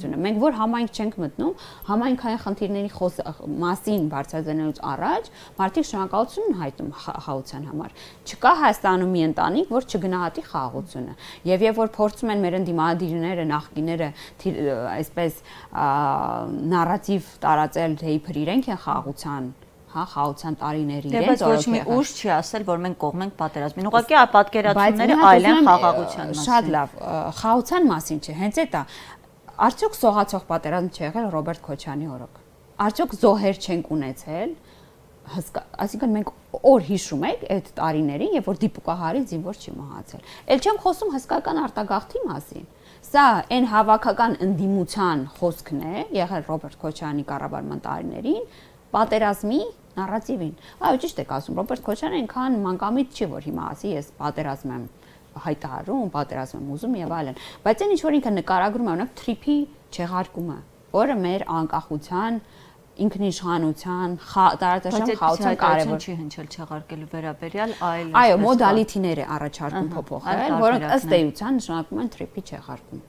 Մենք որ համայնք չենք մտնում, համայնքային խնդիրների մասին բարձրաձայնելուց առաջ մարդիկ շնորհակալություն են հայտնում խաղաղության համար։ Չկա Հայաստանում մի ընտանիք, որ չգնահատի խաղաղությունը։ Եվ երբ որ փորձում են մեր ընդդիմադիրները, նախկիները այսպես նարատիվ տարածել, թե իբր իրենք են խաղաղության խաղաղության տարիների իրենց ոչ մի ուժ չի ասել, որ մենք կողմ ենք պատերազմին։ Ուղղակի պատկերացումները այլ են խաղաղության մասին։ Շատ լավ, խաղաղության մասին չէ, հենց այդ է։ Արդյոք սողացող պատերազմ չի եղել Ռոբերտ Քոչարյանի օրոք։ Արդյոք զոհեր չենք ունեցել, այսինքն մենք օր հիշում ենք այդ տարիներին, երբ որ դիպուկահարի զինվոր չի մահացել։ Էլ չեմ խոսում հսկայական արտագաղթի մասին։ Սա այն հավաքական ընդդիմության խոսքն է եղել Ռոբերտ Քոչարյանի կառավարման տարիներին, պատերազմի նարատիվին։ Այո, ճիշտ եք ասում, Ռոբերտ Քոչարյանը այնքան մանկամիտ չի, որ հիմա ասի ես պատերազմ եմ հայտարարում, պատերազմ եմ ուզում եւ այլն, բայց այն ինչ որ ինքը նկարագրում է, օրինակ թրիփի չեղարկումը, որը մեր անկախության, ինքնիշխանության, տարածաշրջան խաղաղության կարևոր չի հնչել չեղարկելու վերաբերյալ, այլ այո, մոդալիտիներ է առաջարկում փոփոխել, որոնք ըստ էության նշանակում են թրիփի չեղարկում։